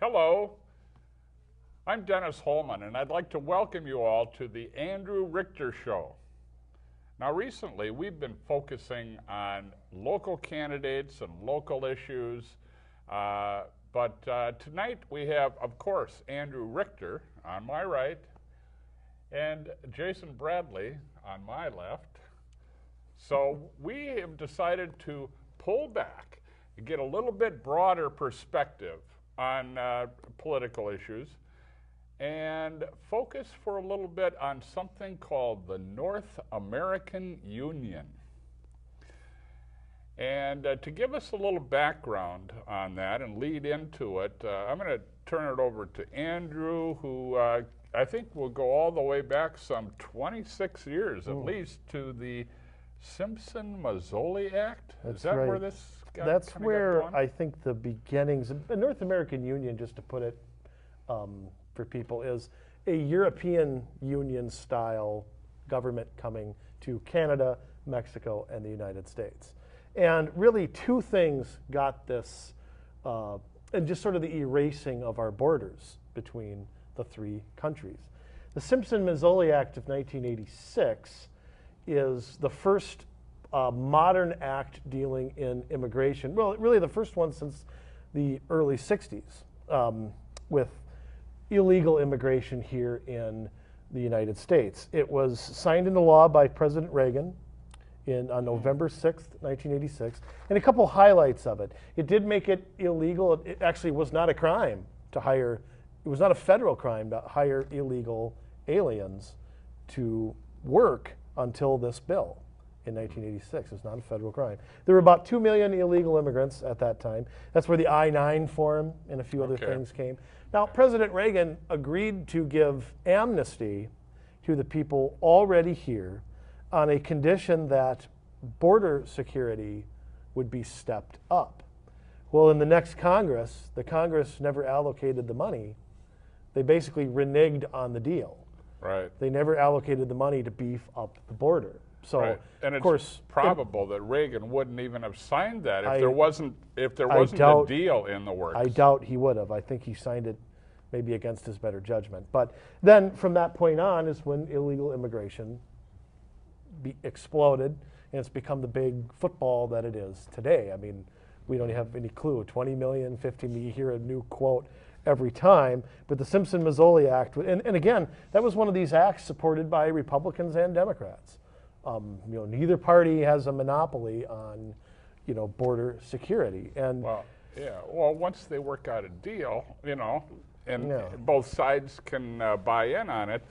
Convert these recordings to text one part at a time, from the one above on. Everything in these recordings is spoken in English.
Hello, I'm Dennis Holman, and I'd like to welcome you all to the Andrew Richter Show. Now, recently, we've been focusing on local candidates and local issues, but tonight we have, of course, Andrew Richter on my right and Jason Bradley on my left. So we have decided to pull back and get a little bit broader perspective on political issues and focus for a little bit on something called the North American Union. And to give us a little background on that and lead into it, I'm going to turn it over to Andrew, who I think will go all the way back some 26 years at least to the Simpson-Mazzoli Act. Is that right. Where this got That's where got going? I think the beginnings. The North American Union, just to put it for people, is a European Union style government coming to Canada, Mexico, and the United States. And really two things got this, and just sort of the erasing of our borders between the three countries. The Simpson-Mazzoli Act of 1986 is the first modern act dealing in immigration. Well, really the first one since the early 60s with illegal immigration here in the United States. It was signed into law by President Reagan on November 6th, 1986, and a couple highlights of it. It did make it illegal. It actually was not a crime to hire, it was not a federal crime to hire illegal aliens to work until this bill in 1986. It's not a federal crime. There were about 2 million illegal immigrants at that time. That's where the I-9 form and a few other things came. Now, President Reagan agreed to give amnesty to the people already here on a condition that border security would be stepped up. Well, in the next Congress, the Congress never allocated the money. They basically reneged on the deal. Right. They never allocated the money to beef up the border. So, right. And of course, probable that Reagan wouldn't even have signed that if there wasn't a deal in the works. I doubt he would have. I think he signed it maybe against his better judgment. But then from that point on is when illegal immigration exploded, and it's become the big football that it is today. I mean, we don't have any clue. 20 million, 50 million, you hear a new quote every time. But the Simpson-Mazzoli Act, and again, that was one of these acts supported by Republicans and Democrats. Neither party has a monopoly on, border security. And well, once they work out a deal, and both sides can buy in on it,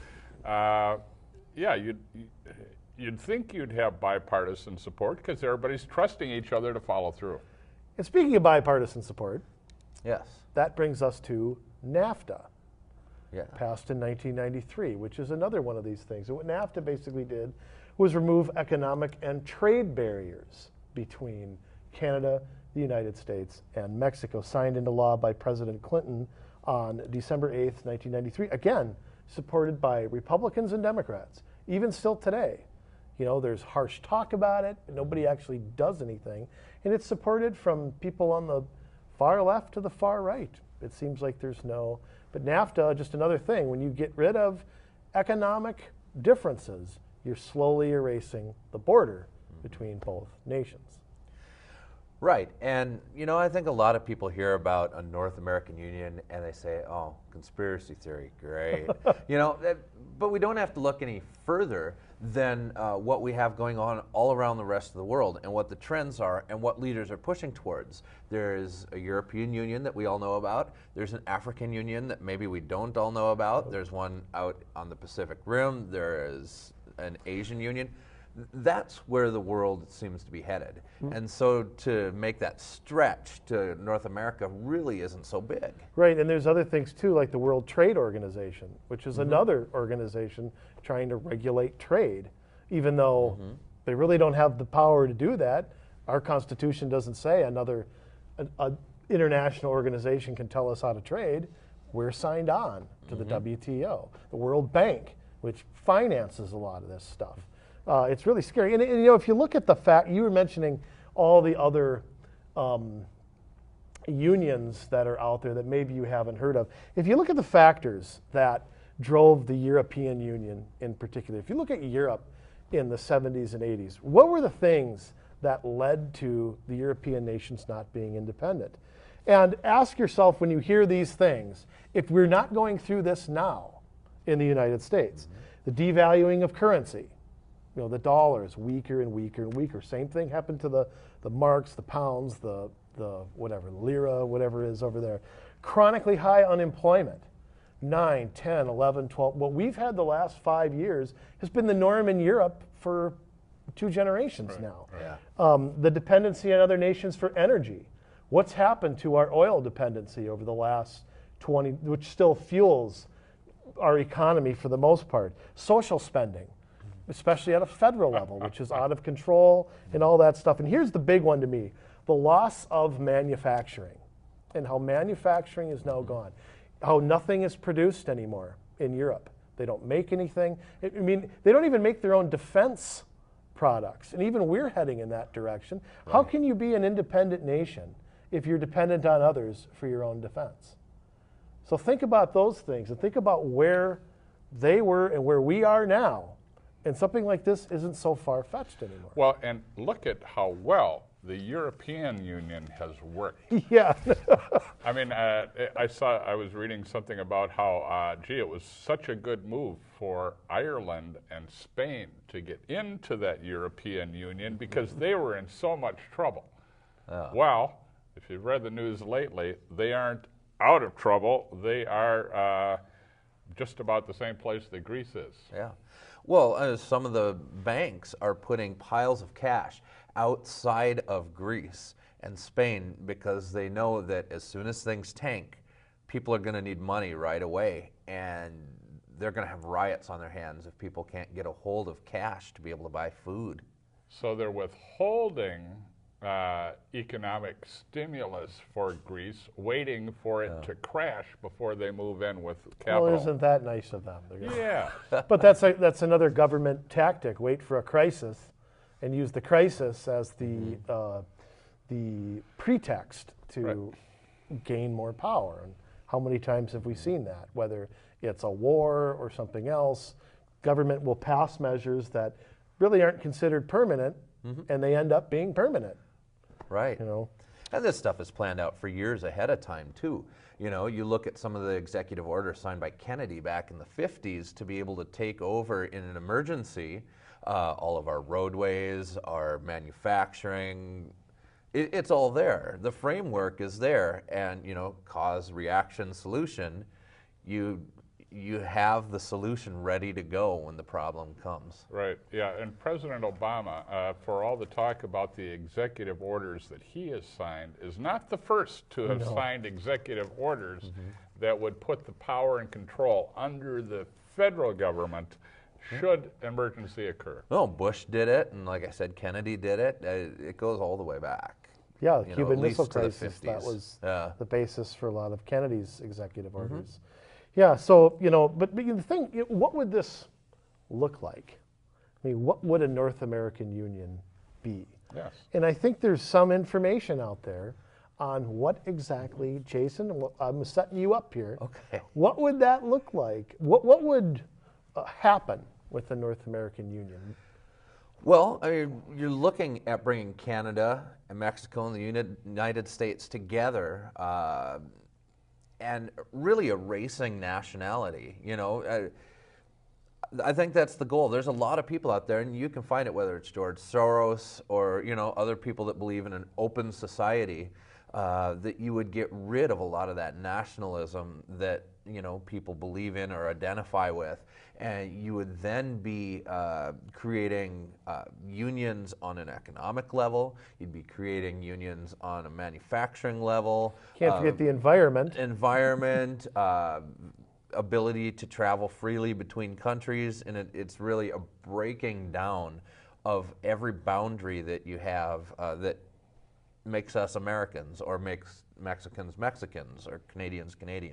you'd think you'd have bipartisan support because everybody's trusting each other to follow through. And speaking of bipartisan support, yes, that brings us to NAFTA. Yeah. Passed in 1993, which is another one of these things. And what NAFTA basically did was remove economic and trade barriers between Canada, the United States, and Mexico, signed into law by President Clinton on December 8th, 1993. Again, supported by Republicans and Democrats, even still today. There's harsh talk about it, but nobody actually does anything. And it's supported from people on the far left to the far right. It seems like there's but NAFTA, just another thing. When you get rid of economic differences, you're slowly erasing the border between both nations. Right, and I think a lot of people hear about a North American Union and they say, oh, conspiracy theory, great. But we don't have to look any further than what we have going on all around the rest of the world and what the trends are and what leaders are pushing towards. There's a European Union that we all know about. There's an African Union that maybe we don't all know about. There's one out on the Pacific Rim. There is an Asian Union. That's where the world seems to be headed. And so to make that stretch to North America really isn't so big. Right, and there's other things too, like the World Trade Organization, which is another organization trying to regulate trade, even though they really don't have the power to do that. Our Constitution doesn't say another international organization can tell us how to trade. We're signed on to the WTO, the World Bank, which finances a lot of this stuff. It's really scary. And if you look at the fact, you were mentioning all the other unions that are out there that maybe you haven't heard of. If you look at the factors that drove the European Union in particular, if you look at Europe in the 70s and 80s, what were the things that led to the European nations not being independent? And ask yourself when you hear these things, if we're not going through this now in the United States, the devaluing of currency, the dollar is weaker and weaker and weaker. Same thing happened to the marks, the pounds, the whatever, lira, whatever it is over there. Chronically high unemployment, 9, 10, 11, 12. What we've had the last 5 years has been the norm in Europe for 2 generations now. Yeah. The dependency on other nations for energy. What's happened to our oil dependency over the last 20, which still fuels our economy for the most part? Social spending, especially at a federal level, which is out of control and all that stuff. And here's the big one to me, the loss of manufacturing and how manufacturing is now gone, how nothing is produced anymore in Europe. They don't make anything. I mean, they don't even make their own defense products. And even we're heading in that direction. Right. How can you be an independent nation if you're dependent on others for your own defense? So think about those things and think about where they were and where we are now. And something like this isn't so far-fetched anymore. Well, and look at how well the European Union has worked. Yeah. I mean, I was reading something about how, it was such a good move for Ireland and Spain to get into that European Union because they were in so much trouble. Oh. Well, if you've read the news lately, they aren't out of trouble. They are just about the same place that Greece is. Yeah. Well, some of the banks are putting piles of cash outside of Greece and Spain because they know that as soon as things tank, people are going to need money right away, and they're going to have riots on their hands if people can't get a hold of cash to be able to buy food. So they're withholding economic stimulus for Greece, waiting for it to crash before they move in with capital. Well, isn't that nice of them? Yeah. But that's another government tactic. Wait for a crisis and use the crisis as the pretext to gain more power. And how many times have we seen that? Whether it's a war or something else, government will pass measures that really aren't considered permanent, and they end up being permanent. Right. And this stuff is planned out for years ahead of time, too. You look at some of the executive orders signed by Kennedy back in the 50s to be able to take over in an emergency all of our roadways, our manufacturing. It's all there. The framework is there. And, cause, reaction, solution, you have the solution ready to go when the problem comes. Right, yeah, and President Obama, for all the talk about the executive orders that he has signed, is not the first to have signed executive orders that would put the power and control under the federal government should emergency occur. No, Bush did it, and like I said, Kennedy did it. It goes all the way back. Yeah, the Cuban Missile Crisis, that was the basis for a lot of Kennedy's executive orders. Yeah, so, but the thing, what would this look like? I mean, what would a North American Union be? Yes. And I think there's some information out there on what exactly, Jason, I'm setting you up here. Okay. What would that look like? What would happen with the North American Union? Well, you're looking at bringing Canada and Mexico and the United States together and really erasing nationality. I think that's the goal. There's a lot of people out there, and you can find it, whether it's George Soros or other people that believe in an open society, that you would get rid of a lot of that nationalism that people believe in or identify with, and you would then be creating unions on an economic level. You'd be creating unions on a manufacturing level. Can't forget the environment. Ability to travel freely between countries, and it's really a breaking down of every boundary that you have that makes us Americans or makes Mexicans Mexicans or Canadians Canadian.